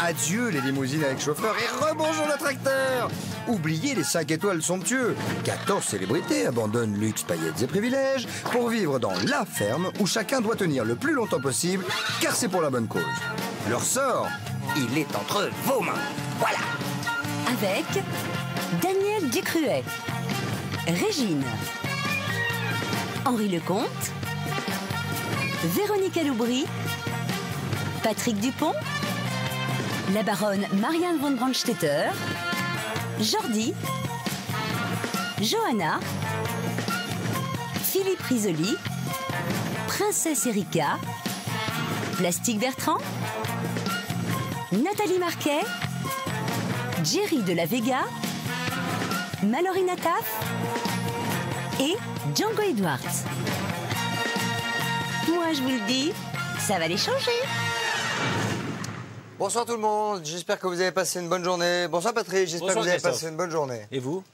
Adieu les limousines avec chauffeur et rebonjour le tracteur. Oubliez les 5 étoiles somptueux. 14 célébrités abandonnent luxe, paillettes et privilèges pour vivre dans la ferme où chacun doit tenir le plus longtemps possible car c'est pour la bonne cause. Leur sort, il est entre vos mains. Voilà. Avec Daniel Ducruet, Régine, Henri Lecomte, Véronique Aloubry, Patrick Dupont, la baronne Marianne von Brandstetter, Jordi, Johanna, Philippe Risoli, Princesse Erika, Plastique Bertrand, Nathalie Marquet, Jerry de la Vega, Mallory Nataf et Django Edwards. Moi, je vous le dis, ça va les changer. Bonsoir tout le monde, j'espère que vous avez passé une bonne journée. Bonsoir Patrick, j'espère que vous avez passé une bonne journée. Et vous?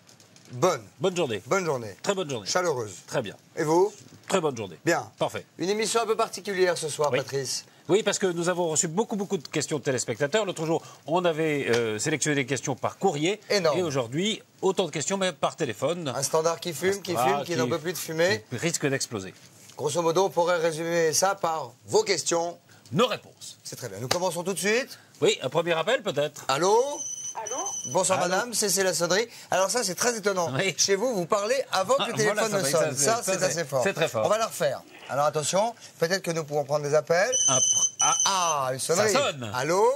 Bonne. Bonne journée. Bonne journée. Très bonne journée. Chaleureuse. Très bien. Et vous? Très bonne journée. Bien. Parfait. Une émission un peu particulière ce soir, Oui. Patrice. Oui, parce que nous avons reçu beaucoup de questions de téléspectateurs. L'autre jour, on avait sélectionné des questions par courrier. Énorme. Et aujourd'hui, autant de questions, mais par téléphone. Un standard qui fume, qui n'en peut plus de fumer. Qui risque d'exploser. Grosso modo, on pourrait résumer ça par vos questions. Nos réponses. C'est très bien. Nous commençons tout de suite. Oui, un premier appel peut-être. Allô? Allô? Bonsoir Allô? madame, c'est la sonnerie. Alors ça, c'est très étonnant. Oui. Chez vous, vous parlez avant que le téléphone voilà, ne ça, sonne. Ça, c'est assez fort. C'est très fort. On va la refaire. Alors attention, peut-être que nous pourrons prendre des appels. Ah, une sonnerie. Ça sonne. Allô?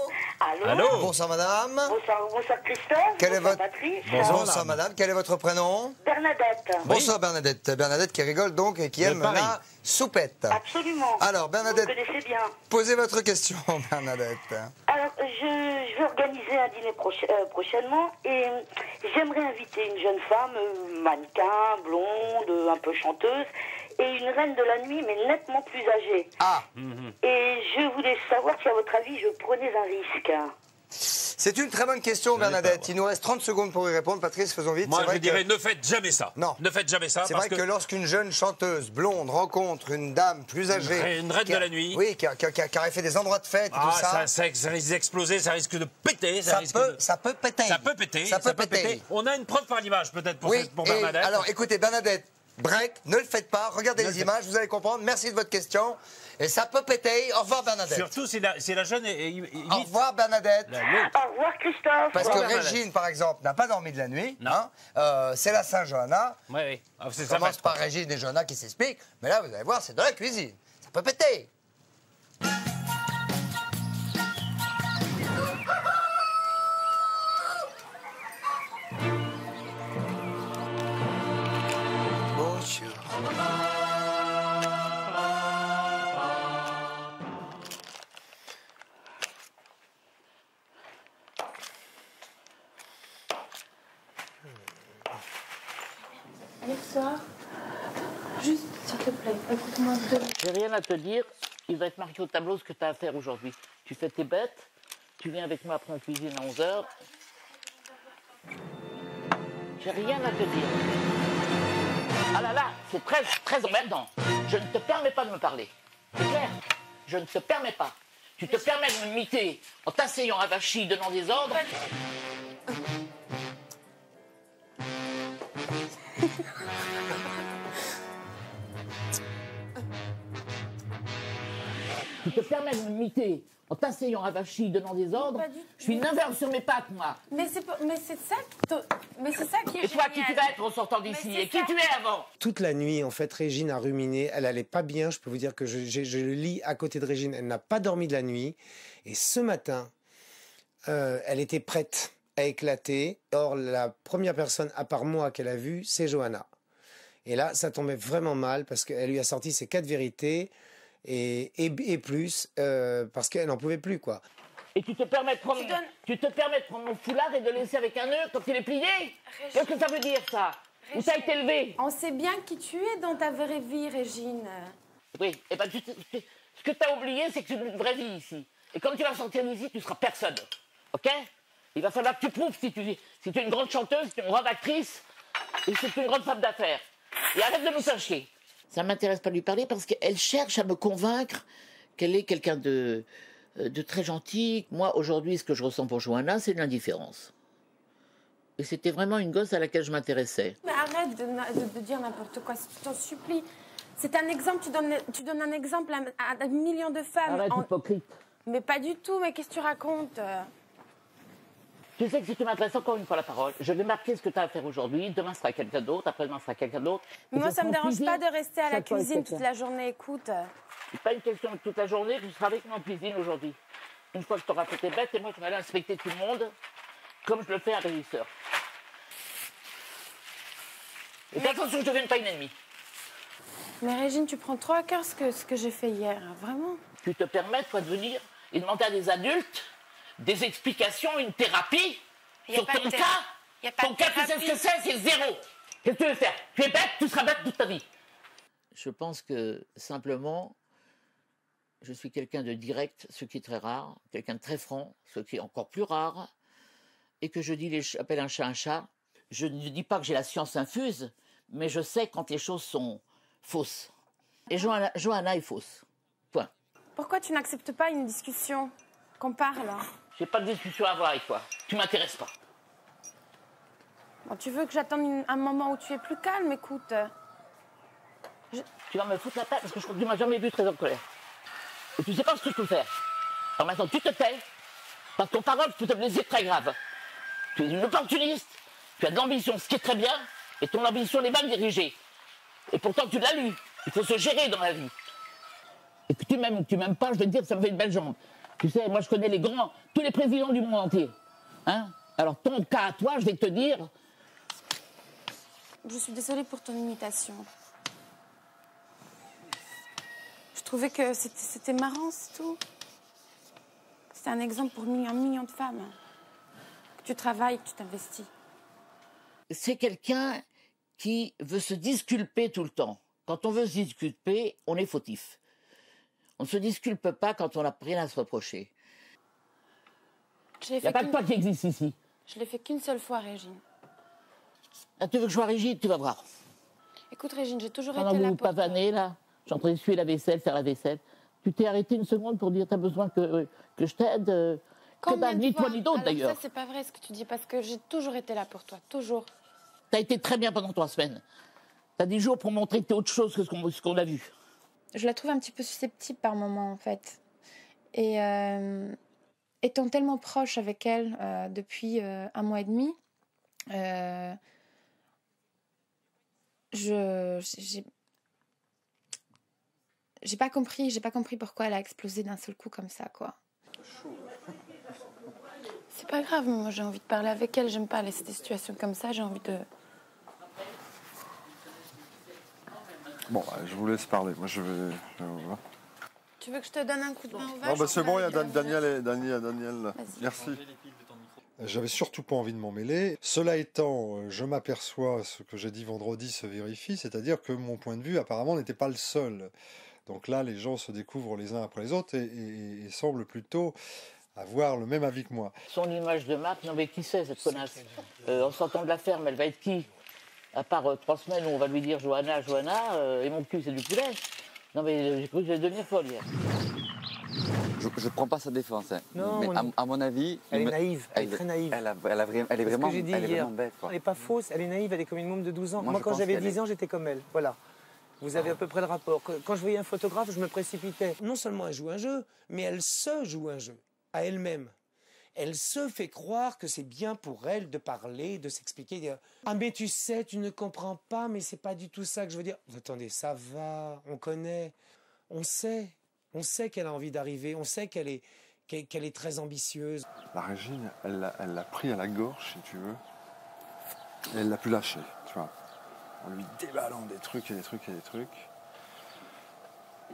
Allô? Allô? Bonsoir madame. Bonsoir Christophe. Quel est Bonsoir votre- Patrice. Bonsoir madame. Quel est votre prénom? Bernadette. Bonsoir Bernadette. Bernadette qui rigole donc et qui aime Paris. la soupette. Absolument. Alors Bernadette, Vous me connaissez bien. posez votre question Bernadette. Alors, je vais organiser un dîner prochainement et j'aimerais inviter une jeune femme, mannequin, blonde, un peu chanteuse, et une reine de la nuit, mais nettement plus âgée. Ah, Et je voulais savoir si, à votre avis, je prenais un risque. c'est une très bonne question Bernadette. Il nous reste 30 secondes pour y répondre. Patrice, faisons vite. Moi, C'est je vrai dirais que- ne faites jamais ça. Non. Ne faites jamais ça. C'est parce vrai que lorsqu'une jeune chanteuse blonde rencontre une dame plus âgée... Une reine qui a- de la nuit. Oui, qui aurait fait des endroits de fête et Ah, tout ça... ça risque d'exploser, ça risque de péter. Ça risque peut, de- ça peut péter. Ça peut péter. Ça peut péter. On a une preuve par l'image peut-être pour, Oui, pour et Bernadette. alors écoutez, Bernadette, break, ne le faites pas, regardez Ne les le faites images, vous allez comprendre. Merci de votre question. Et ça peut péter. Au revoir Bernadette. Surtout si la jeune est Au revoir Bernadette. Au revoir Christophe. Parce Au que revoir, Bernadette. Régine, par exemple, n'a pas dormi de la nuit. Non. C'est la Saint-Johanna. Oui, oui. Ah, c'est Ça ça. commence par Régine et Johanna qui s'expliquent. Mais là, vous allez voir, c'est de la cuisine. Ça peut péter. Bonjour. Hier soir, juste, s'il te plaît, écoute-moi deux. J'ai rien à te dire, il va être marqué au tableau ce que tu as à faire aujourd'hui. Tu fais tes bêtes, tu viens avec moi après en cuisine à 11h. J'ai rien à te dire. Ah là là, c'est très emmerdant. Je ne te permets pas de me parler. C'est clair? Je ne te permets pas. Tu te permets de m'imiter en t'asseyant avachi, donnant des ordres. Tu te permets de m'imiter en t'asseyant avachi, donnant des ordres. Pas du tout. Je suis 9 heures sur mes pattes, moi. Mais c'est ça qui est Et toi, qui génial. tu vas être en sortant d'ici? Mais c'est Et qui ça. tu es avant? Toute la nuit, en fait, Régine a ruminé. Elle allait pas bien. Je peux vous dire que je le lis à côté de Régine. Elle n'a pas dormi de la nuit. Et ce matin, elle était prête à éclater. Or, la première personne, à part moi, qu'elle a vue, c'est Johanna. Et là, ça tombait vraiment mal parce qu'elle lui a sorti ses 4 vérités et plus parce qu'elle n'en pouvait plus, quoi. Et tu te permets de prendre, Tu donnes- tu te permets de prendre mon foulard et de le laisser avec un nœud quand il est plié? Qu'est-ce que ça veut dire, ça? Où t'as été élevé? On sait bien qui tu es dans ta vraie vie, Régine. Oui, et ben ce que t'as oublié, c'est que c'est une vraie vie ici. Et quand tu vas sortir d'ici, tu seras personne. Ok? Il va falloir que tu prouves si tu es une grande chanteuse, si tu es une grande actrice, et si tu es une grande femme d'affaires. Et arrête de nous faire chier. Ça m'intéresse pas de lui parler parce qu'elle cherche à me convaincre qu'elle est quelqu'un de de très gentil. Moi, aujourd'hui, ce que je ressens pour Johanna, c'est de l'indifférence. Et c'était vraiment une gosse à laquelle je m'intéressais. Mais arrête de dire n'importe quoi, je t'en supplie. C'est un exemple, tu donnes un exemple à des millions de femmes. Arrête, hypocrite. Mais pas du tout, mais qu'est-ce que tu racontes? Tu sais que si tu m'adresses encore une fois la parole, je vais marquer ce que tu as à faire aujourd'hui, demain sera quelqu'un d'autre, après-demain sera quelqu'un d'autre. Mais moi, ça me dérange pas de rester à la cuisine toute la journée, écoute. C'est pas une question de toute la journée, tu seras avec moi en cuisine aujourd'hui. Une fois que tu auras fait tes bêtes, et moi je vais aller inspecter tout le monde, comme je le fais à Régisseur. Et fais attention que je ne devienne pas une ennemie. Mais Régine, tu prends trop à cœur ce que j'ai fait hier, hein, vraiment. Tu te permets, toi, de venir et demander à des adultes des explications, une thérapie sur ton cas. Ton cas, tu sais ce que c'est zéro. Qu'est-ce que tu veux faire? Tu es bête, tu seras bête toute ta vie. Je pense que, simplement, je suis quelqu'un de direct, ce qui est très rare, quelqu'un de très franc, ce qui est encore plus rare, et que j'appelle un chat. Je ne dis pas que j'ai la science infuse, mais je sais quand les choses sont fausses. Et Johanna est fausse. Point. Pourquoi tu n'acceptes pas une discussion? Qu'on parle? J'ai pas de discussion à avoir avec toi. Tu m'intéresses pas. Bon, tu veux que j'attende un moment où tu es plus calme? Écoute. Tu vas me foutre la tête parce que je crois que tu m'as jamais vu très en colère. Et tu sais pas ce que je peux faire. Alors maintenant, tu te tais, parce que ton parole peut te blesser très grave. Tu es une opportuniste, tu as de l'ambition, ce qui est très bien, et ton ambition est mal dirigée. Et pourtant, tu l'as lu. Il faut se gérer dans la vie. Et que tu m'aimes ou que tu m'aimes pas, je vais te dire que ça me fait une belle jambe. Tu sais, moi, je connais les grands, tous les présidents du monde entier. Hein? Alors, ton cas à toi, je vais te dire... Je suis désolée pour ton imitation. Je trouvais que c'était marrant, c'est tout. C'est un exemple pour un million de femmes. Que tu travailles, que tu t'investis. C'est quelqu'un qui veut se disculper tout le temps. Quand on veut se disculper, on est fautif. On ne se disculpe pas quand on n'a rien à se reprocher. Il n'y a pas que toi qui existe ici. Je l'ai fait qu'une seule fois, Régine. Là, tu veux que je sois rigide, tu vas voir. Écoute, Régine, j'ai toujours Pendant été là vous pour toi. pavanez, là, je suis en train d'essuyer la vaisselle, faire la vaisselle. Tu t'es arrêté une seconde pour dire t'as besoin que je t'aide ni toi ni d'autres, d'ailleurs. Ça, c'est pas vrai ce que tu dis, parce que j'ai toujours été là pour toi, toujours. T'as été très bien pendant 3 semaines. T'as 10 jours pour montrer que t'es autre chose que ce qu'on a vu. Je la trouve un petit peu susceptible par moments, en fait. Et étant tellement proche avec elle depuis 1 mois et demi, j'ai pas compris pourquoi elle a explosé d'un seul coup comme ça, quoi. C'est pas grave, moi j'ai envie de parler avec elle, j'aime pas laisser des situations comme ça, j'ai envie de... Bon, je vous laisse parler, moi je vais... Tu veux que je te donne un coup de main au Non, bah c'est bon, il y a Daniel. Vas-y. Merci. J'avais surtout pas envie de m'en mêler. Cela étant, je m'aperçois, ce que j'ai dit vendredi se vérifie, c'est-à-dire que mon point de vue apparemment n'était pas le seul. Donc là, les gens se découvrent les uns après les autres et semblent plutôt avoir le même avis que moi. Son image de map, non mais qui c'est cette connasse? En sortant de la ferme, elle va être qui? À part 3 semaines où on va lui dire Johanna, et mon cul c'est du poulet. Non mais j'ai cru que j'allais devenir folle hier. Je prends pas sa défense, hein. Non, mais à mon avis... Elle est naïve, elle est très naïve. Elle est vraiment bête. Quoi. Elle n'est pas fausse, elle est naïve, elle est comme une môme de 12 ans. Moi quand je j'avais pense 10 ans, j'étais comme elle. Voilà. Vous avez à peu près le rapport. Quand je voyais un photographe, je me précipitais. Non seulement elle joue un jeu, mais elle se joue un jeu, à elle-même. Elle se fait croire que c'est bien pour elle de parler, de s'expliquer, de dire « Ah mais tu sais, tu ne comprends pas, mais c'est pas du tout ça que je veux dire. » Attendez, ça va, on connaît, on sait qu'elle a envie d'arriver, on sait qu'elle est très ambitieuse. La Régine, elle l'a pris à la gorge, si tu veux, et elle l'a plus lâché, tu vois. En lui déballant des trucs et des trucs et des trucs.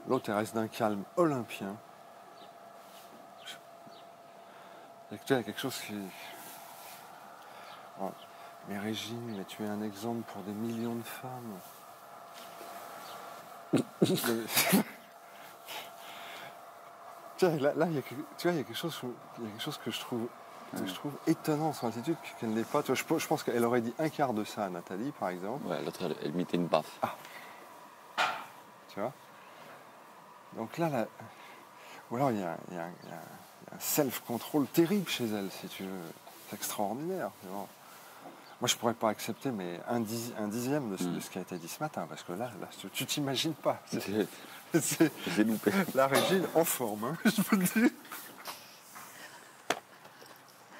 L'autre, elle reste d'un calme olympien. Il y a quelque chose qui... Oh, mais Régine, mais tu es un exemple pour des millions de femmes. Là, il y a quelque chose que je trouve étonnant dans son attitude, qu'elle n'est pas. Tu vois, je pense qu'elle aurait dit un quart de ça à Nathalie, par exemple. Ouais, l'autre, elle mettait une baffe. Ah. Tu vois. Donc là, Ou alors il y a un self-control terrible chez elle, si tu veux. C'est extraordinaire. Bon. Moi, je pourrais pas accepter mais un dixième de ce qui a été dit ce matin, parce que là tu t'imagines pas. J'ai loupé. La Régine en forme, hein, je peux le dire.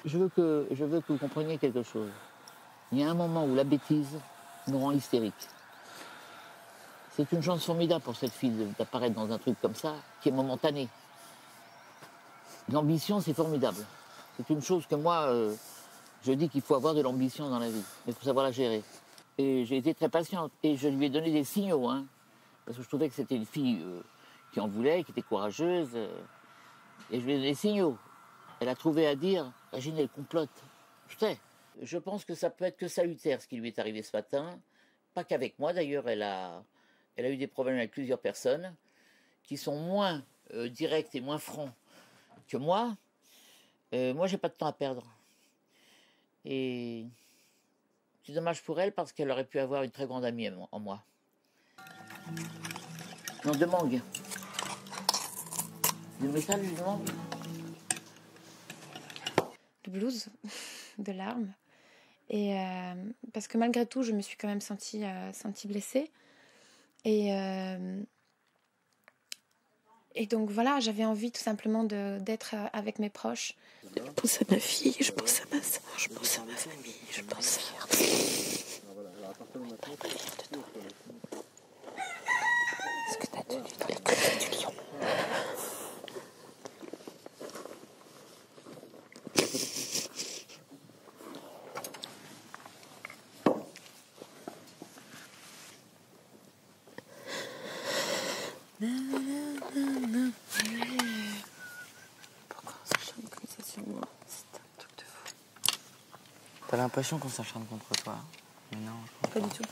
Je veux que vous compreniez quelque chose. Il y a un moment où la bêtise nous rend hystériques. C'est une chance formidable pour cette fille d'apparaître dans un truc comme ça, qui est momentané. L'ambition, c'est formidable. C'est une chose que moi, je dis qu'il faut avoir de l'ambition dans la vie. Mais il faut savoir la gérer. Et j'ai été très patiente. Et je lui ai donné des signaux, hein, parce que je trouvais que c'était une fille qui en voulait, qui était courageuse. Et je lui ai donné des signaux. Elle a trouvé à dire, Régine, elle complote. Je sais. Je pense que ça peut être que salutaire ce qui lui est arrivé ce matin. Pas qu'avec moi d'ailleurs, elle a eu des problèmes avec plusieurs personnes qui sont moins directs et moins francs que moi. Moi, j'ai pas de temps à perdre. Et c'est dommage pour elle parce qu'elle aurait pu avoir une très grande amie en moi. Non, de mangue. De métal, de mangue. De blues, de larmes. Et parce que malgré tout, je me suis quand même sentie blessée. Et donc voilà, j'avais envie tout simplement d'être avec mes proches. Je pense à ma fille, je pense à ma soeur, je pense à ma famille, je pense à... Est-ce que t'as tenu dans les côtés du lion? Pourquoi on s'acharne comme ça sur moi? C'est un truc de fou. T'as l'impression qu'on s'acharne contre toi? Mais non. Pas du tout.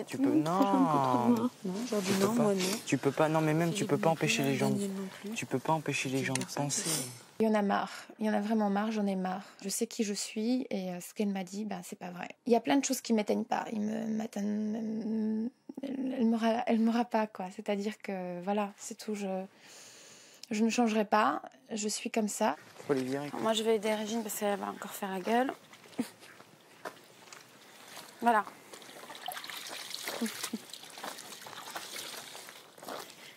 Tu peux non. Aujourd'hui non, moi non. Tu peux pas. Non, mais même tu peux pas empêcher les gens. Tu peux pas empêcher les gens de penser. Il y en a marre. Il y en a vraiment marre. J'en ai marre. Je sais qui je suis et ce qu'elle m'a dit, c'est pas vrai. Il y a plein de choses qui m'éteignent pas. Elle m'aura pas quoi. C'est-à-dire que voilà, c'est tout. Je ne changerai pas. Je suis comme ça. Faut les virer. Moi, je vais aider Régine parce qu'elle va encore faire la gueule. Voilà.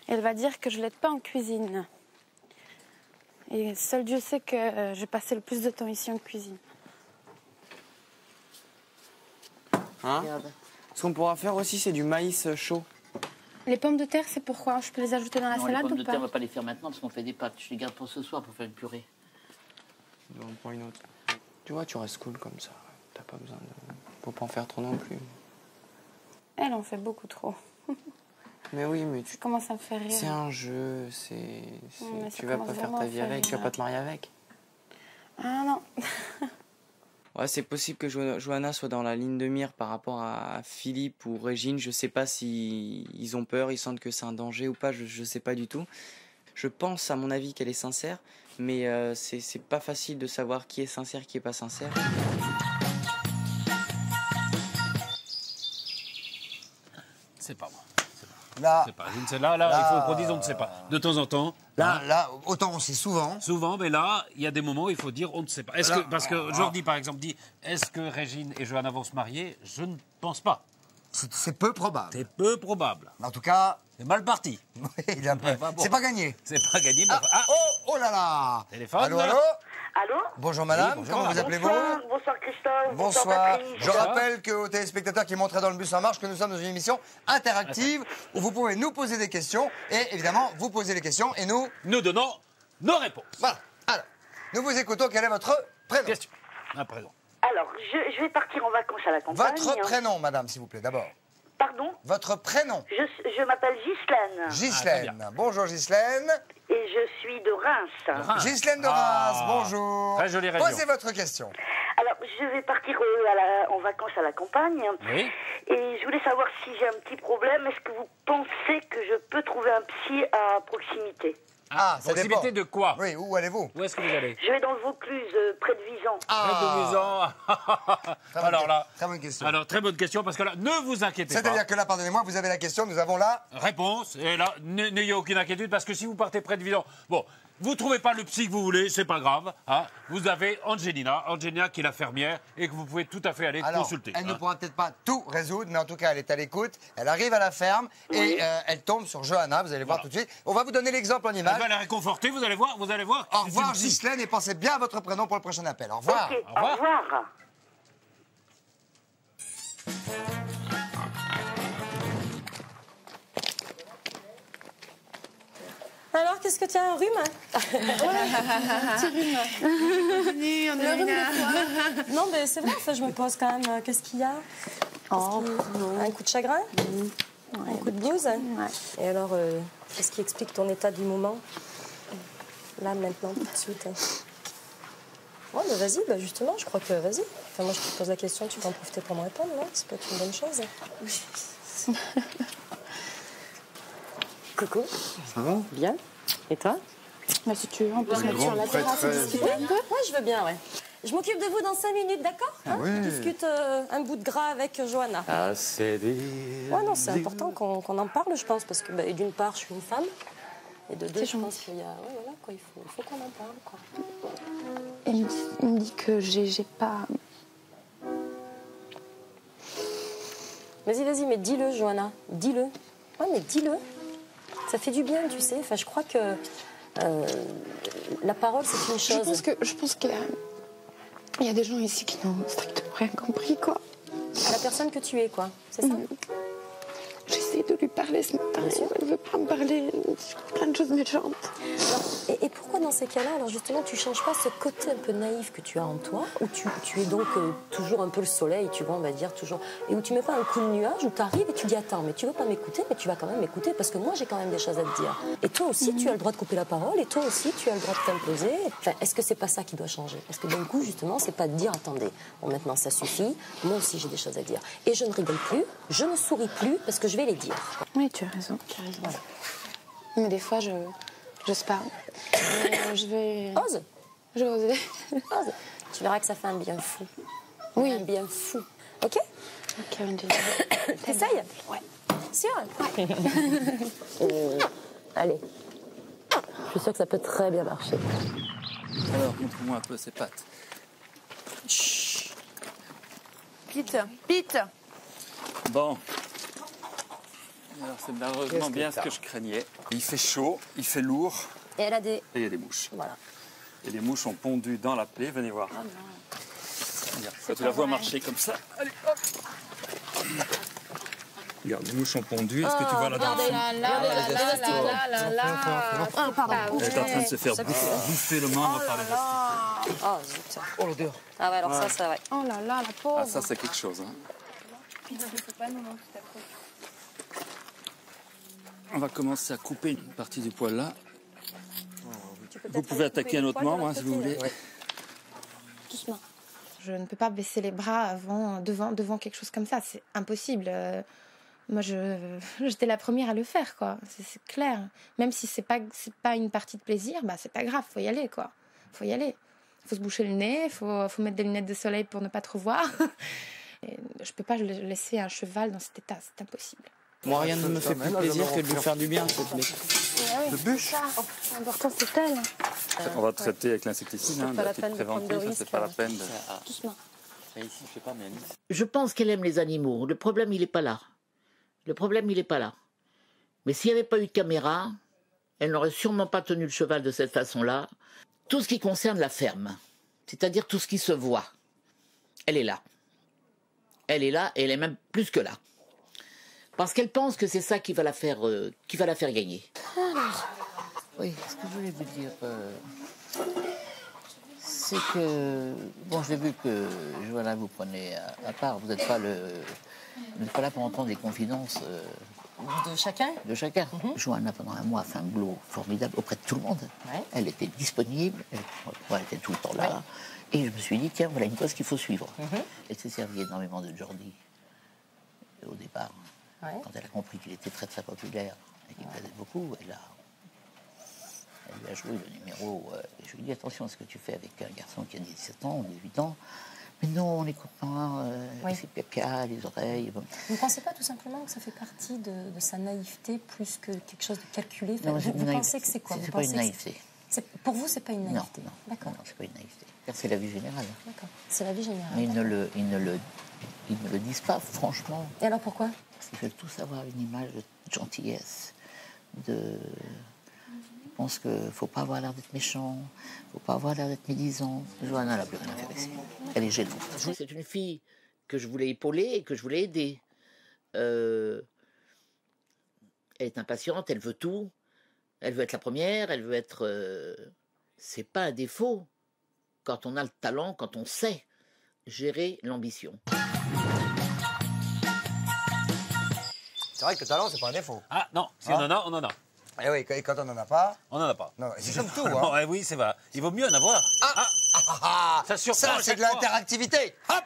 Elle va dire que je l'aide pas en cuisine. Et seul Dieu sait que j'ai passé le plus de temps ici en cuisine. Hein? Ce qu'on pourra faire aussi, c'est du maïs chaud. Les pommes de terre, c'est pourquoi? Je peux les ajouter dans la salade ou pas? Les pommes de terre, on va pas les faire maintenant parce qu'on fait des pâtes. Je les garde pour ce soir pour faire une purée. On prend une autre. Tu vois, tu restes cool comme ça. T'as pas besoin de... Faut pas en faire trop non plus. Elle en fait beaucoup trop. Mais oui, mais tu commences à me faire rire. C'est un jeu, tu vas pas faire ta vie avec, tu vas pas te marier avec. Ah non. Ouais, c'est possible que Johanna soit dans la ligne de mire par rapport à Philippe ou Régine. Je sais pas si ils ont peur, ils sentent que c'est un danger ou pas, je sais pas du tout. Je pense, à mon avis, qu'elle est sincère, mais c'est pas facile de savoir qui est sincère, qui est pas sincère. C'est pas moi. Là, c'est pas. Je ne sais, là, il faut qu'on dise on ne sait pas. De temps en temps. Là, autant on sait souvent. Souvent, mais là, il y a des moments où il faut dire on ne sait pas. Parce que Jordi, par exemple, dit est-ce que Régine et Johanna vont se marier? Je ne pense pas. C'est peu probable. C'est peu probable. En tout cas... C'est mal parti. C'est pas gagné. C'est pas gagné. Mais... Oh là là. Téléphone. Allô, allô. Allô? Bonjour madame, bonjour. comment vous appelez-vous? Bonsoir Christophe. Bonsoir. Patrice. Je rappelle qu'aux téléspectateurs qui monteraient dans le bus en marche que nous sommes dans une émission interactive où vous pouvez nous poser des questions et évidemment vous poser les questions et nous donnons nos réponses. Voilà. Alors, nous vous écoutons. Quel est votre prénom? Question. Un prénom. Alors, je vais partir en vacances à la campagne. Votre prénom, madame, s'il vous plaît, d'abord. Pardon? Votre prénom? Je m'appelle Ghislaine. Ghislaine. Bonjour Ghislaine. Et je suis de Reims. Ghislaine de Reims, bonjour. Très jolie région. Posez votre question. Alors, je vais partir en vacances à la campagne. Oui. Et je voulais savoir si j'ai un petit problème. Est-ce que vous pensez que je peux trouver un psy à proximité? Ah, ça Proximité dépend. de quoi? Oui, où allez-vous? Où est-ce que vous allez? Je vais dans le Vaucluse, près de Visan. Près de Visan. Alors là, très bonne question. Alors, très bonne question, parce que là, ne vous inquiétez pas. C'est-à-dire que là, pardonnez-moi, vous avez la question, nous avons la réponse. Et là, n'ayez aucune inquiétude, parce que si vous partez près de Visan, bon, vous trouvez pas le psy que vous voulez, c'est pas grave. Hein. Vous avez Angelina qui est la fermière, et que vous pouvez tout à fait aller Alors, consulter. elle ne pourra peut-être pas tout résoudre, mais en tout cas, elle est à l'écoute. Elle arrive à la ferme et elle tombe sur Johanna. Vous allez voir tout de suite. On va vous donner l'exemple en image. Elle va la réconforter, vous allez voir. Au revoir, Ghislaine, et pensez bien à votre prénom pour le prochain appel. Au revoir. Ok, au revoir. Alors, qu'est-ce que tu as, un rhume? Petit rhume. Le rhume de quoi? Non, mais c'est vrai, enfin, je me pose quand même, qu'est-ce qu'il y a? Un coup de chagrin? Un coup de blues? Et alors, qu'est-ce qui explique ton état du moment? Là, maintenant, tout de suite. Ouais, bah vas-y, bah justement, je crois que vas-y. Enfin, moi, je te pose la question, tu peux en profiter pour me répondre, non? Ça peut être une bonne chose. Coucou. Ça va? Bien. Et toi? Bah, si tu veux, on peut se mettre sur la terrasse et discuter un peu. Ouais, je veux bien, ouais. Je m'occupe de vous dans 5 minutes, d'accord? Oui. Je discute un bout de gras avec Johanna. Ah, c'est des... Ouais, non, c'est important qu'on en parle, je pense, parce que bah, d'une part, je suis une femme, et de deux, je pense qu'il y a... Ouais, voilà, quoi, il faut qu'on en parle, quoi. Il me dit que j'ai pas... Vas-y, mais dis-le, Johanna. Dis-le. Ouais, mais dis-le. Ça fait du bien, tu sais. Enfin, je crois que la parole, c'est une chose. Je pense qu'il y a des gens ici qui n'ont strictement rien compris, quoi. À la personne que tu es, quoi. C'est ça? J'essaie de lui parler ce matin. Elle ne veut pas me parler. Plein de choses méchantes. Alors, et pourquoi dans ces cas-là, alors justement, tu changes pas ce côté un peu naïf que tu as en toi, où tu es donc toujours un peu le soleil, tu vois, on va dire toujours, et où tu mets pas un coup de nuage, où tu arrives et tu dis attends, mais tu veux pas m'écouter, mais tu vas quand même m'écouter parce que moi j'ai quand même des choses à te dire. Et toi aussi, tu as le droit de couper la parole, et toi aussi, tu as le droit de t'imposer. Enfin, est-ce que c'est pas ça qui doit changer? Est-ce que d'un coup, justement, c'est pas de dire attendez, bon maintenant ça suffit, moi aussi j'ai des choses à dire. Et je ne rigole plus, je ne souris plus parce que je vais les dire. Oui, tu as raison. Voilà. Mais des fois, j'ose pas. Je vais... Ose. Je vais oser. Ose. Tu verras que ça fait un bien fou. Oui. Un bien fou. Ok? Ok, Angela. T'essayes? Ouais. Sûr? Allez. Je suis sûre que ça peut très bien marcher. Alors, montre-moi un peu ces pattes. Chut. Pete. Bon. Alors, c'est malheureusement bien ce que je craignais. Il fait chaud, il fait lourd. Et elle a des... Et il y a des mouches. Voilà. Et les mouches ont pondu dans la plaie. Venez voir. Oh non. Regarde, quand tu la vois marcher comme ça. Allez, hop. Regarde, les mouches ont pondu. Est-ce que tu vois la dent? Elle est en train de se faire bouffer le membre par les asticots. Oh, zut. Oh, l'odeur. Ah ouais, alors ça, ouais. Oh là là, la pauvre. Ah, ça, c'est quelque chose. Hein. On va commencer à couper une partie du poil là. Vous pouvez attaquer un autre membre, hein, si vous voulez. Doucement. Je ne peux pas baisser les bras devant quelque chose comme ça. C'est impossible. Moi, j'étais la première à le faire, quoi. C'est clair. Même si c'est pas une partie de plaisir, bah c'est pas grave. Faut y aller, quoi. Faut y aller. Faut se boucher le nez. Faut mettre des lunettes de soleil pour ne pas trop voir. Et je peux pas laisser un cheval dans cet état. C'est impossible. Moi, rien ne me fait plus plaisir que de lui faire du bien, cette bête. De bûche. L'important, c'est elle. On va traiter avec l'insecticide, hein, de la petite préventive, ça c'est pas la peine. Doucement. Je pense qu'elle aime les animaux. Le problème, il n'est pas là. Mais s'il n'y avait pas eu de caméra, elle n'aurait sûrement pas tenu le cheval de cette façon-là. Tout ce qui concerne la ferme, c'est-à-dire tout ce qui se voit, elle est là. Elle est là et elle est même plus que là. Parce qu'elle pense que c'est ça qui va la faire gagner. Oui, ce que je voulais vous dire, c'est que... Bon, j'ai vu que Johanna vous prenez à part. Vous n'êtes pas là pour entendre des confidences... De chacun? De chacun. Johanna, pendant un mois, a fait un boulot formidable auprès de tout le monde. Ouais. Elle était disponible, elle était tout le temps là. Ouais. Et je me suis dit, tiens, voilà une cause qu'il faut suivre. Elle s'est servie énormément de Jordi au départ. Ouais. Quand elle a compris qu'il était très très populaire et qu'il plaisait beaucoup, Elle lui a joué le numéro. Je lui ai dit attention à ce que tu fais avec un garçon qui a 17 ans ou 18 ans. Mais non, les copains, il fait caca, les oreilles. Bon. Vous ne pensez pas tout simplement que ça fait partie de sa naïveté plus que quelque chose de calculé? Non, vous pensez que c'est quoi? C'est pas une naïveté. Pour vous, c'est pas une naïveté? Non, d'accord. Non, c'est pas une naïveté. C'est la vie générale. D'accord, c'est la vie générale. Mais ils ne le disent pas, franchement. Et alors pourquoi? Parce qu'ils veulent tous avoir une image de gentillesse, Je pense qu'il ne faut pas avoir l'air d'être méchant, il ne faut pas avoir l'air d'être médisant. Johanna n'a plus rien à faire ici. Elle est gênante. C'est une fille que je voulais épauler et que je voulais aider. Elle est impatiente, elle veut tout. Elle veut être la première, elle veut être... C'est pas un défaut quand on a le talent, quand on sait gérer l'ambition. C'est vrai que le talent, c'est pas un défaut. Ah non, si on en a, on en a. Eh oui, quand on n'en a pas... On n'en a pas. Non, c'est comme tout, hein. Oui, c'est vrai. Il vaut mieux en avoir. Ça surprend Ça, à c'est chaque de fois. l'interactivité. Hop,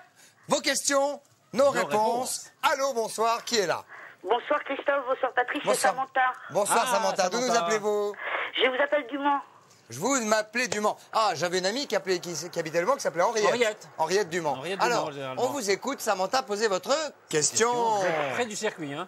vos questions, nos réponses. Allô, bonsoir, qui est là? Bonsoir Christophe, bonsoir Patrice, c'est Bonsoir. Samantha. Bonsoir, Samantha. D'où nous appelez-vous? Je vous appelle du Mans. Je vous m'appelais du Mans. Ah, j'avais une amie qui habitait le Mans, qui s'appelait Henriette. Henriette du Mans. Henriette du Alors, Mans, généralement. on vous écoute, Samantha, posez votre question. Près du circuit, hein.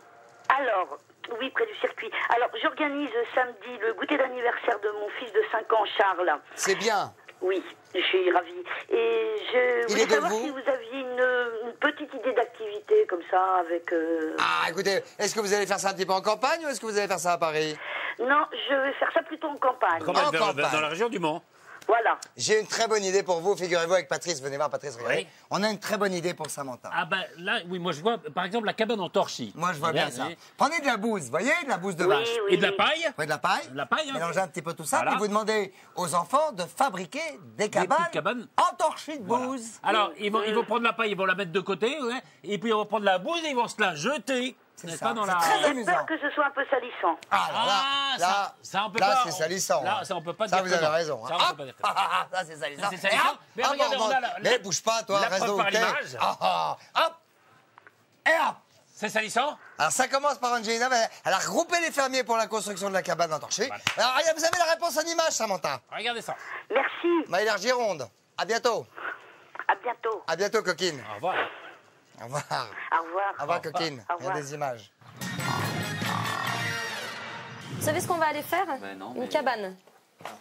Alors, oui, près du circuit. Alors, j'organise samedi le goûter d'anniversaire de mon fils de 5 ans, Charles. C'est bien. Oui, je suis ravie. Et je Il est voulais de savoir vous si vous aviez une petite idée d'activité comme ça avec... Ah, écoutez, est-ce que vous allez faire ça un petit peu en campagne ou est-ce que vous allez faire ça à Paris? Non, je vais faire ça plutôt en campagne. Dans la région du Mans. Voilà. J'ai une très bonne idée pour vous. Figurez-vous avec Patrice. Venez voir Patrice. Regardez. Oui. On a une très bonne idée pour Samantha. Ah ben là, oui, moi je vois, par exemple, la cabane en torchis. Moi, je vois bien ça. Oui. Prenez de la bouse, voyez, de la bouse de vache. Et de la paille. Prenez de la paille. De la paille, hein. Mélangez un petit peu tout ça, Voilà. puis vous demandez aux enfants de fabriquer des cabanes en torchis de Voilà. bouse. Alors, ils vont prendre la paille, ils vont la mettre de côté, ouais, et puis ils vont prendre la bouse et ils vont se la jeter. N'est-ce pas, dans la... J'ai peur que ce soit un peu salissant. Ça, on peut là, pas. c'est salissant. Là, hein. ça, on peut pas Ça, dire vous que avez non. raison. Ça, hein. on peut pas dire que non. Ça, c'est salissant. C'est salissant. Et hop, Mais hop, regardez, on a mais bouge pas, toi, la reste preuve au par quai. l'image. Hop. Et hop. C'est salissant. Alors, ça commence par Angelina. Elle a regroupé les fermiers pour la construction de la cabane en torchis. Alors, vous avez la réponse en image, Samantha. Regardez ça. Merci. Maïlar Gironde. À bientôt. À bientôt. À bientôt, coquine. Au revoir. Au revoir. Au revoir. Au revoir, coquine. Au Il y a revoir. des images. Vous savez ce qu'on va aller faire? Une cabane.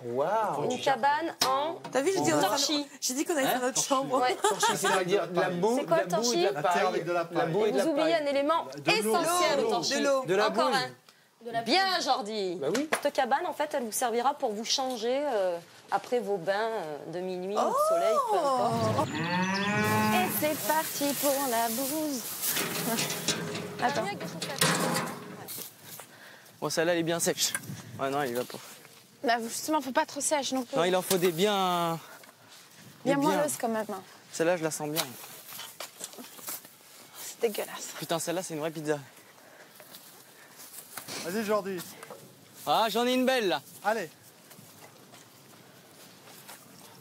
Waouh. Une cabane en T'as vu, j'ai torchis. dit qu'on allait faire notre chambre. Ouais. C'est-à-dire de la boue, C'est quoi le de la boue et torchis? de la paille. La boue Et et de vous la oubliez un paille. élément essentiel au torchis. De l'eau. De la Encore boue. un. Bien, Jordi. Bah oui. Cette cabane, en fait, elle vous servira pour vous changer après vos bains de minuit ou de soleil, peu importe. Et c'est parti pour la bouse. Attends. Bon, celle-là, elle est bien sèche. Ouais, non, il va pas. Bah, justement, faut pas trop sèche non plus. Non, il en faut des bien... Bien des moelleuse quand même. hein. Celle-là, je la sens bien. C'est dégueulasse. Putain, celle-là, c'est une vraie pizza. Vas-y, Jordi. Ah, j'en ai une belle, là. Allez.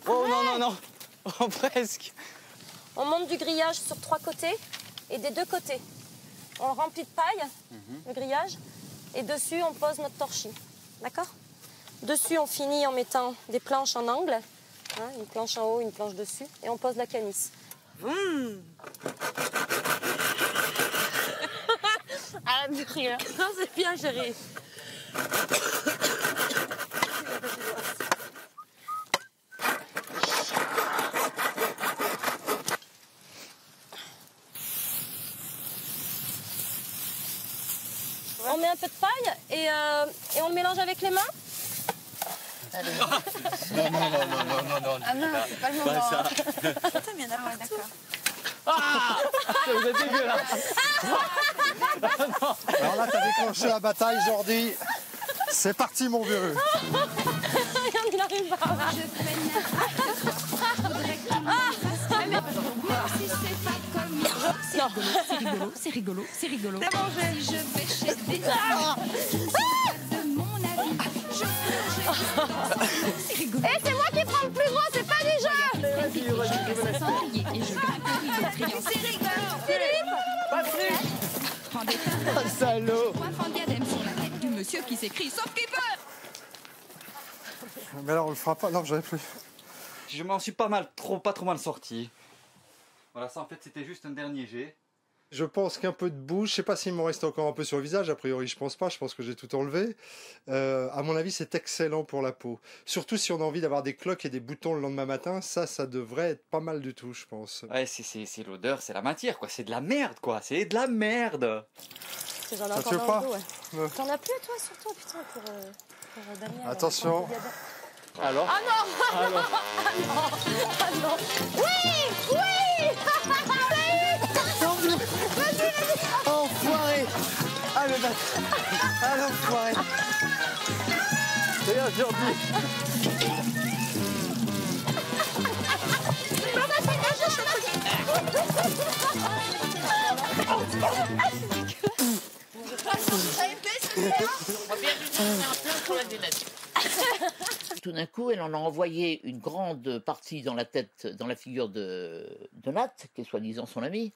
Oh, non. Oh, presque. On monte du grillage sur 3 côtés et des 2 côtés. On le remplit de paille, le grillage, et dessus, on pose notre torchis. D'accord? Dessus, on finit en mettant des planches en angle, hein, une planche en haut, une planche dessus, et on pose la canisse. Arrête de rire. Non, c'est bien géré. On met un peu de paille et on le mélange avec les mains. Non. Ah non, c'est pas le moment. ça. Putain, mais il y en a partout. Ah, vous êtes dégueulasse. Alors là, t'as déclenché la bataille, Jordi. C'est parti, mon vieux. Regarde, il arrive par là. C'est rigolo. Si je vais chez des de mon avis, c'est rigolo. Et c'est moi qui prends le plus gros, c'est pas du jeu. C'est rigolo. Philippe. Prends des Oh, salaud. coiffant diadème sur la tête du monsieur qui s'écrit sauf qu'il peut. Mais alors on le fera pas. Non, j'avais plus. Je m'en suis pas trop mal sorti. Voilà, ça en fait c'était juste un dernier jet. Je pense qu'un peu de boue, je sais pas s'il m'en reste encore un peu sur le visage, a priori je pense pas, je pense que j'ai tout enlevé. À mon avis c'est excellent pour la peau. Surtout si on a envie d'avoir des cloques et des boutons le lendemain matin, ça devrait être pas mal du tout je pense. Ouais, c'est l'odeur, c'est la matière quoi, c'est de la merde quoi, c'est de la merde. J'en ai Ça, encore tu veux dans pas le dos, ouais. T'en as plus toi sur toi, putain, pour Daniel. Attention. Alors Ah non. Alors. Ah non. Oui. Vas-y. Enfoiré. Ah le bâtard. Ah l'enfoiré. Regarde Jordi. Tout d'un coup, elle en a envoyé une grande partie dans la tête, dans la figure de Nat, qui est soi-disant son ami,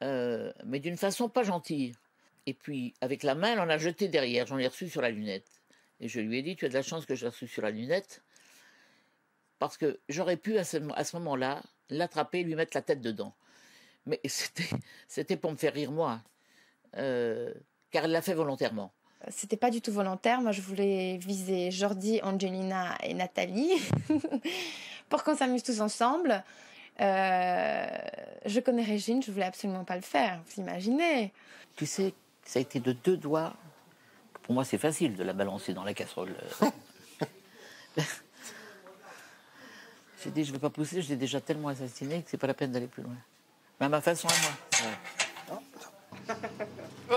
mais d'une façon pas gentille. Et puis, avec la main, elle en a jeté derrière. J'en ai reçu sur la lunette. Et je lui ai dit, tu as de la chance que je l'ai reçu sur la lunette, parce que j'aurais pu, à ce moment-là, l'attraper et lui mettre la tête dedans. Mais c'était pour me faire rire, moi, car elle l'a fait volontairement. C'était pas du tout volontaire. Moi, je voulais viser Jordi, Angelina et Nathalie pour qu'on s'amuse tous ensemble. Je connais Régine, je voulais absolument pas le faire. Vous imaginez? Tu sais, ça a été de 2 doigts. Pour moi, c'est facile de la balancer dans la casserole. J'ai dit, je vais pas pousser, je l'ai déjà tellement assassiné que c'est pas la peine d'aller plus loin. Mais à ma façon, à moi. Oh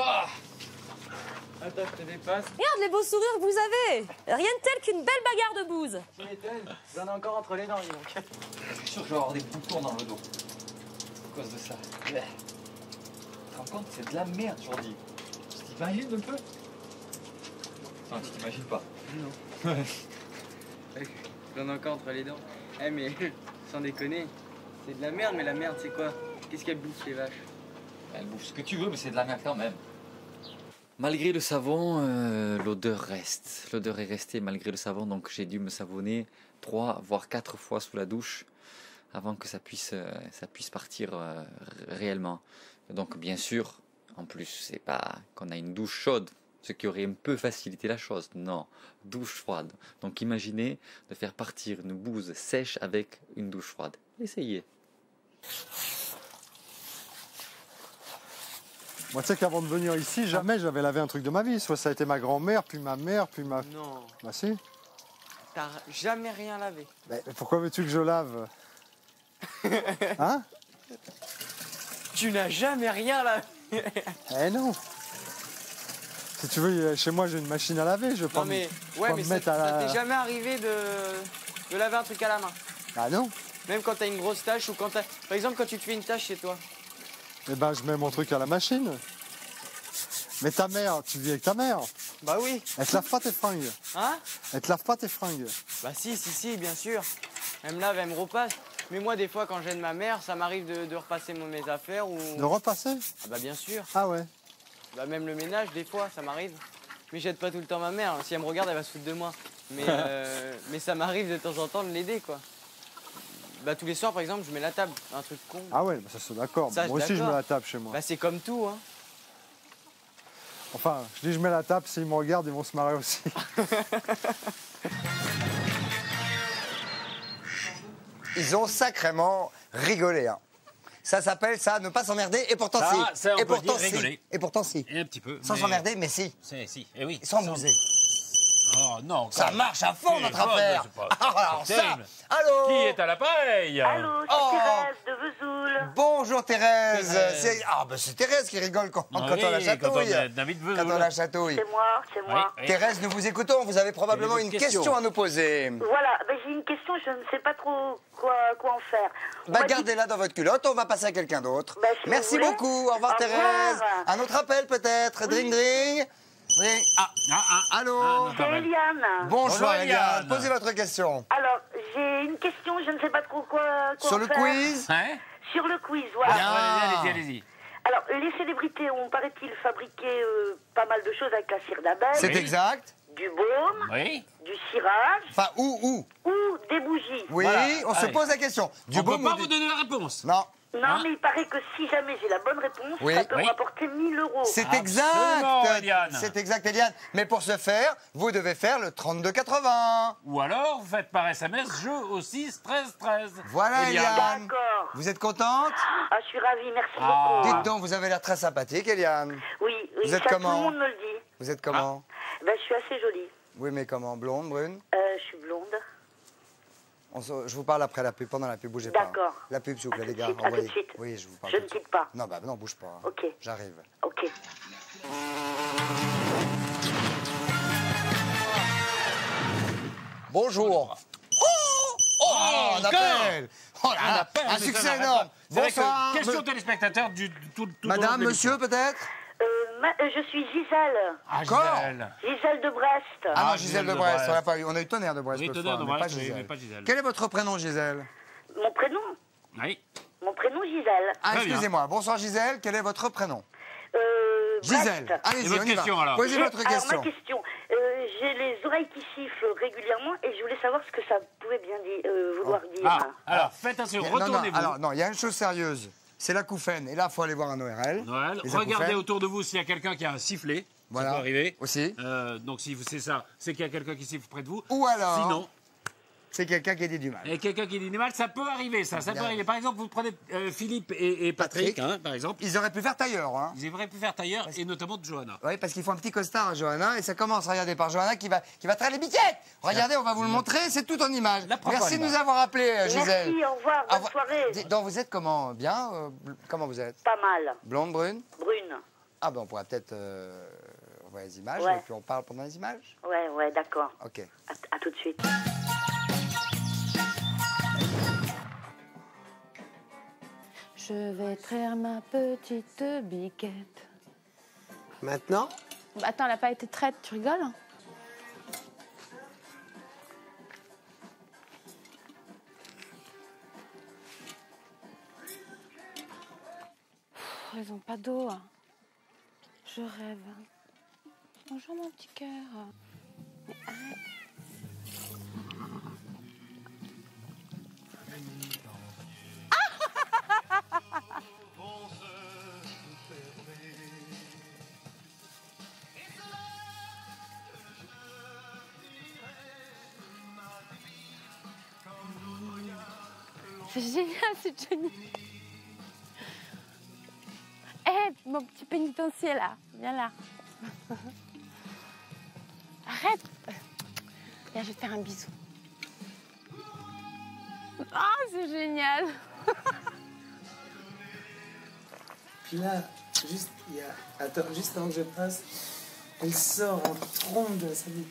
attends, je te dépasse. Regarde les beaux sourires que vous avez. Rien de tel qu'une belle bagarre de bouse. Tu m'étonnes, j'en ai encore entre les dents, dis donc. Je suis sûr que je vais avoir des boutons dans le dos. À cause de ça. Tu te rends compte, c'est de la merde, Jordi. Tu t'imagines un peu? Non, tu t'imagines pas. Non. J'en ai encore entre les dents. Eh mais, sans déconner, c'est de la merde, mais la merde c'est quoi? Qu'est-ce qu'elles bouffent les vaches? Elle bouffe ce que tu veux, mais c'est de la merde quand même. Malgré le savon, l'odeur reste. L'odeur est restée malgré le savon, donc j'ai dû me savonner 3 voire 4 fois sous la douche avant que ça puisse partir réellement. Donc bien sûr, en plus, c'est pas qu'on a une douche chaude, ce qui aurait un peu facilité la chose. Non, douche froide. Donc imaginez de faire partir une bouse sèche avec une douche froide. Essayez. Moi tu sais qu'avant de venir ici, jamais j'avais lavé un truc de ma vie. Soit ça a été ma grand-mère, puis ma mère, puis ma... Non. Bah si. T'as jamais rien lavé. Mais pourquoi veux-tu que je lave? Hein? Tu n'as jamais rien lavé. Eh non. Si tu veux, chez moi j'ai une machine à laver, je vais pas Non mais, me, ouais, pas mais me ça mettre à la... t'est jamais arrivé de laver un truc à la main? Ah non. Même quand t'as une grosse tâche ou quand t'as... Par exemple, quand tu te fais une tâche chez toi. Eh ben je mets mon truc à la machine. Mais ta mère, tu vis avec ta mère? Bah oui. Elle te lave pas tes fringues? Hein? Elle te lave pas tes fringues? Bah si, bien sûr. Elle me lave, elle me repasse. Mais moi, des fois, quand j'aide ma mère, ça m'arrive de repasser mes affaires ou... De repasser? Ah bah bien sûr. Ah ouais. Bah même le ménage, des fois, ça m'arrive. Mais j'aide pas tout le temps ma mère. Si elle me regarde, elle va se foutre de moi. Mais ça m'arrive de temps en temps de l'aider, quoi. Bah tous les soirs, par exemple, je mets la table. Un truc con. Ah ouais, bah ça c'est d'accord. Ça, Moi aussi je mets la table chez moi. Bah c'est comme tout, hein. Enfin, je dis je mets la table, s'ils me regardent, ils vont se marrer aussi. Ils ont sacrément rigolé. Hein. Ça s'appelle ça, ne pas s'emmerder, et pourtant Ça, si. ça, on Et peut pourtant dire si. rigoler. Et pourtant si. Et un petit peu. Sans mais- s'emmerder, mais si. Si, eh oui. Sans amuser. Oh non. Ça quand même. marche à fond, C'est notre fun, affaire. c'est pas- Alors c'est ça, terrible. allô? Qui est à l'appareil? Allô, c'est Oh. Thérèse de Vesoul. Bonjour Thérèse. Thérèse. C'est Thérèse qui rigole quand Ah on oui, la quand chatouille. on a David Vesoul. Quand on la chatouille. C'est moi, c'est moi. Oui. Thérèse, nous vous écoutons. Vous avez probablement Avez-vous une une question question à nous poser. Voilà, ben, j'ai une question, je ne sais pas trop quoi en faire. On Bah m'a dit- gardez-la dans votre culotte, on va passer à quelqu'un d'autre. Bah, si Merci vous voulez. beaucoup, au revoir Au Thérèse. revoir. Un autre appel peut-être, dring dring. Dring. Allô. C'est Eliane. Bonjour Eliane, Eliane. posez votre question. Alors, j'ai une question, je ne sais pas trop quoi Sur en le faire. quiz. Hein? Sur le quiz, voilà. Allez-y. Alors, les célébrités ont, paraît-il, fabriqué pas mal de choses avec la cire d'abeille. C'est exact. du baume, Oui. du cirage Enfin, où ou des bougies. Oui, Voilà, on se allez. pose la question. Du On ne peut baume pas ou vous donner la réponse. Non. Non, Hein? mais il paraît que si jamais j'ai la bonne réponse, Oui. ça peut Oui. me rapporter 1000 euros. C'est Absolument, exact. Eliane. C'est exact, Eliane. Mais pour ce faire, vous devez faire le 3280. Ou alors, vous faites par SMS jeu au 6 13 13. Voilà, Eliane. D'accord. Vous êtes contente? Ah, je suis ravie, merci Ah. beaucoup. Dites donc, vous avez l'air très sympathique, Eliane. Oui, oui, Vous êtes ça, comment? tout le monde me le dit. Vous êtes comment? Ben, je suis assez jolie. Oui, mais comment? Blonde, brune? Je suis blonde. Je vous parle après la pub, pendant la pub, bougez pas. D'accord. La pub, s'il vous plaît, À les tout gars. de suite, à tout envoyez. de suite. Oui, je vous parle. Je tout ne de suite. quitte pas. Non, bah non, bouge pas. Ok. J'arrive. Ok. Bonjour. Oh, un appel. Oh là là, un succès énorme. Bonsoir. Question téléspectateur du tout Madame, monsieur, peut-être? Je suis Gisèle. Encore? Gisèle de Brest. Ah non, Gisèle de Brest, on l'a pas eu. On a eu Tonnerre de Brest. Oui, l'autre Tonnerre fois, de mais Brest, pas oui, Gisèle. mais pas Gisèle. Quel est votre prénom, Gisèle? Mon prénom Oui. Mon prénom, Gisèle. Ah, excusez-moi. Bonsoir, Gisèle. Quel est votre prénom? Gisèle. Brest. Allez-y, Et votre on y question, va. alors? Posez votre Alors, question. ma question. J'ai les oreilles qui sifflent régulièrement et je voulais savoir ce que ça pouvait bien vouloir dire. Ah, alors faites attention, Non, non, retournez-vous. alors, non, il y a une chose sérieuse. C'est l'acouphène. Et là, il faut aller voir un ORL. Noël, Les regardez acouphènes. autour de vous s'il y a quelqu'un qui a un sifflet. Voilà. Ça peut arriver. Aussi. Donc si c'est ça, c'est qu'il y a quelqu'un qui siffle près de vous. Ou alors, Sinon, c'est quelqu'un qui a dit du mal. et quelqu'un qui dit du mal, ça peut arriver, ça peut arriver. Par exemple, vous prenez Philippe et Patrick, hein, par exemple. Ils auraient pu faire tailleur, hein. Ils auraient pu faire tailleur, et notamment de Johanna. Oui, parce qu'ils font un petit costard à Johanna et ça commence, regardez, par Johanna qui va traire les biquettes. Regardez, on va vous le montrer, c'est tout en image. Merci de nous avoir appelés, Gisèle. Merci, au revoir, bonne soirée. Donc vous êtes comment? Bien? Comment vous êtes? Pas mal. Blonde, brune? Brune. Ah ben on pourra peut-être voir les images Ouais. et puis on parle pendant les images. Ouais, d'accord. Ok. À tout de suite. Je vais traire ma petite biquette. Maintenant? Bah, attends, elle n'a pas été traite, tu rigoles? Pff, elles ont pas d'eau. Je rêve. Bonjour mon petit cœur. Mais arrête. C'est génial, c'est Johnny. Hé, mon petit pénitencier là, viens là. Arrête. Viens, je vais te faire un bisou. Ah, c'est génial. Puis là, juste, attends, juste avant que je passe, elle sort en trompe de sa vie.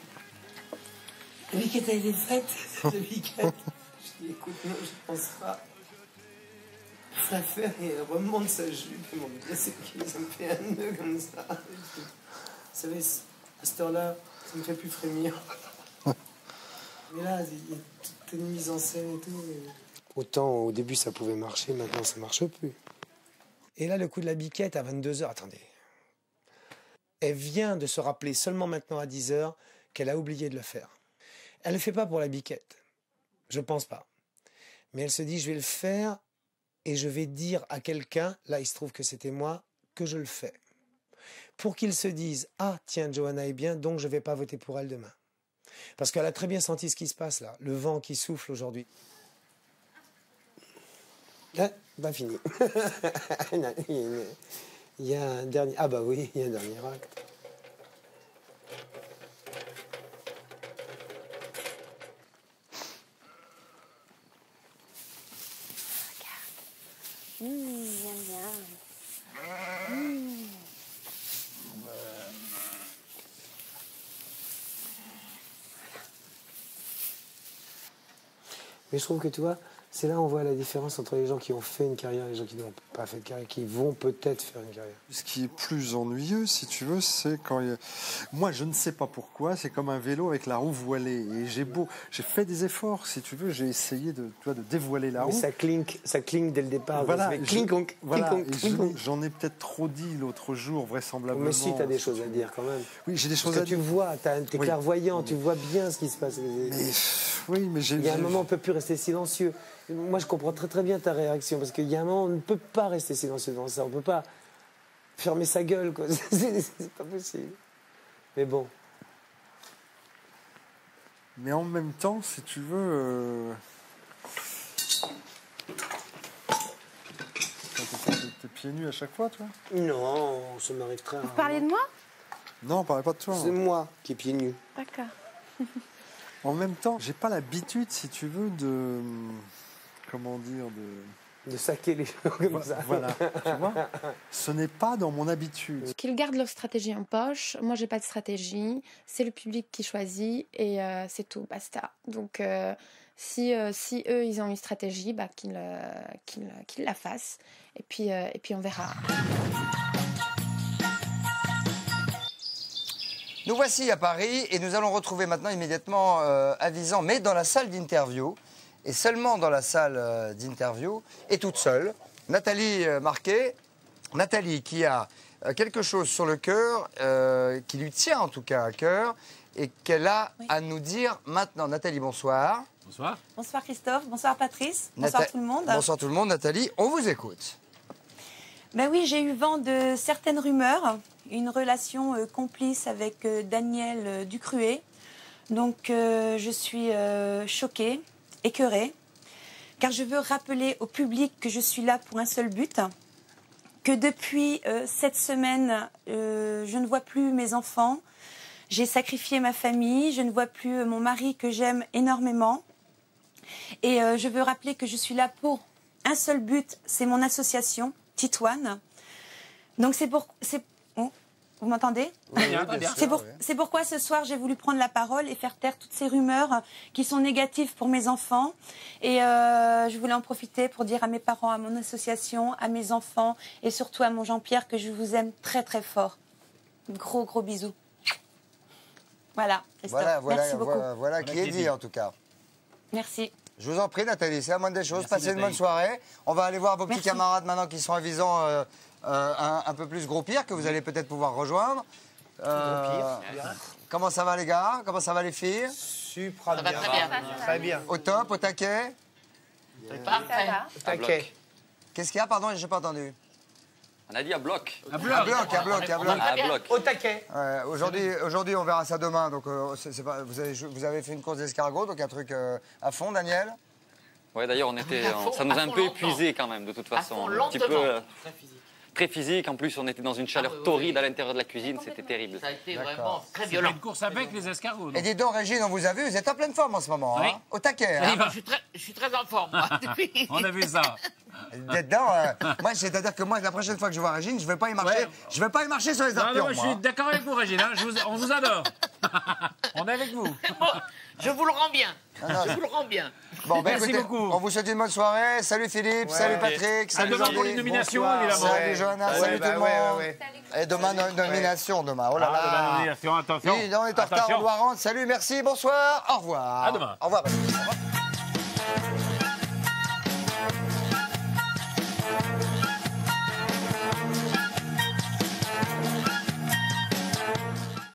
La biquette, elle est faite, la biquette. Je dis, écoute, non, je pense pas. Faut la faire et elle remonte sa jupe. Et mon Dieu, c'est qui ça me fait un nœud comme ça. Vous savez, à cette heure-là, ça me fait plus frémir. Mais là, il y a toute une mise en scène et tout. Autant au début ça pouvait marcher, maintenant ça marche plus. Et là, le coup de la biquette à 22h, attendez. Elle vient de se rappeler seulement maintenant à 10h qu'elle a oublié de le faire. Elle ne le fait pas pour la biquette. Je pense pas. Mais elle se dit, je vais le faire et je vais dire à quelqu'un, là il se trouve que c'était moi, que je le fais. Pour qu'il se dise, ah tiens, Johanna est bien, donc je ne vais pas voter pour elle demain. Parce qu'elle a très bien senti ce qui se passe là, le vent qui souffle aujourd'hui. Là, pas fini. Il y a un dernier... Ah bah oui, il y a un dernier acte. Bien, bien. Mais je trouve que tu vois, C'est là où on voit la différence entre les gens qui ont fait une carrière et les gens qui n'ont pas fait de carrière, qui vont peut-être faire une carrière. Ce qui est plus ennuyeux, si tu veux, c'est quand... Moi, je ne sais pas pourquoi, c'est comme un vélo avec la roue voilée. Et j'ai fait des efforts, si tu veux, j'ai essayé de dévoiler la roue. Mais ça clinque dès le départ. Voilà, Voilà, j'en ai peut-être trop dit l'autre jour, vraisemblablement. Mais si, tu as des choses à dire quand même. Oui, j'ai des choses Parce à que dire. tu vois, t'es clairvoyant, tu vois bien ce qui se passe. Il y a un moment, on ne peut plus rester silencieux. Moi, je comprends très très bien ta réaction, parce qu'il y a un moment, on ne peut pas rester silencieux devant ça. On ne peut pas fermer sa gueule, quoi. C'est pas possible. Mais bon. Mais en même temps, si tu veux... T'es pieds nus à chaque fois, toi? Non, ça m'arrive très rarement. Vous parlez de moi? Non, on parlait pas de toi. C'est moi qui est pieds nus. D'accord. En même temps, j'ai pas l'habitude, si tu veux, de... Comment dire, de saquer les gens comme ça. Voilà, tu vois, ce n'est pas dans mon habitude. Qu'ils gardent leur stratégie en poche. Moi, j'ai pas de stratégie. C'est le public qui choisit et c'est tout, basta. Donc, si eux, ils ont une stratégie, bah, qu'ils la fassent. Et puis, on verra. Nous voici à Paris et nous allons retrouver maintenant immédiatement Avisan, mais dans la salle d'interview. Et seulement dans la salle d'interview, et toute seule, Nathalie Marquet. Nathalie qui a quelque chose sur le cœur, qui lui tient en tout cas à cœur, et qu'elle a à nous dire maintenant. Nathalie, bonsoir. Bonsoir. Bonsoir Christophe, bonsoir Patrice, bonsoir tout le monde. Bonsoir tout le monde. Nathalie, on vous écoute. Ben oui, j'ai eu vent de certaines rumeurs, une relation complice avec Daniel Ducruet. Donc je suis choquée, écœurée, car je veux rappeler au public que je suis là pour un seul but, que depuis cette semaine, je ne vois plus mes enfants, j'ai sacrifié ma famille, je ne vois plus mon mari que j'aime énormément. Et je veux rappeler que je suis là pour un seul but, c'est mon association, Titoine. Donc vous m'entendez? Oui, C'est pourquoi ce soir j'ai voulu prendre la parole et faire taire toutes ces rumeurs qui sont négatives pour mes enfants. Et je voulais en profiter pour dire à mes parents, à mon association, à mes enfants et surtout à mon Jean-Pierre que je vous aime très très fort. Gros gros bisous. Voilà, Christophe. Merci beaucoup. Voilà qui est dit en tout cas. Merci. Je vous en prie Nathalie, c'est la moindre des choses. Merci, Passez une Nathalie. bonne soirée. On va aller voir vos petits camarades maintenant qui sont avisants un peu plus groupir, que vous allez peut-être pouvoir rejoindre. Comment ça va les gars? Comment ça va les filles? Super bien. Très bien. Au top, au taquet? Parfait. Taquet. Qu'est-ce qu'il y a, pardon, j'ai pas entendu. On a dit à bloc. À bloc. Au taquet. Aujourd'hui, on verra ça demain. Donc, vous avez fait une course d'escargot, donc un truc à fond, Daniel. Ouais, d'ailleurs, ça nous a un peu épuisé quand même, de toute façon. Un petit peu très physique. En plus, on était dans une chaleur torride à l'intérieur de la cuisine. C'était terrible. Ça a été vraiment très violent. C'est une course avec les escargots. Et dis donc, Régine, on vous a vu, vous êtes en pleine forme en ce moment. Oui. Hein, au taquet. Hein. Je suis très en forme. Moi, depuis. On a vu ça. Dedans, moi, c'est-à-dire que moi, la prochaine fois que je vois Régine, je ne vais pas y marcher. Ouais. Je vais pas y marcher sur les Non, arpions. non, je suis d'accord avec vous, Régine. Hein. On vous adore. On est avec vous. Bon, je vous le rends bien. non, Je vous le rends bien. Bon, ben, Merci écoutez, beaucoup. on vous souhaite une bonne soirée. Salut Philippe, salut Patrick, À salut demain pour Jean-Louis. les nominations, Bonsoir. évidemment. Salut Johanna, salut tout le monde. Et demain, nomination demain. Oh là Ah, là. nomination, attention. Oui, on est en retard, Attention. on doit rendre. Salut, merci, bonsoir, au revoir. À demain. Au revoir. Patrick. Au revoir.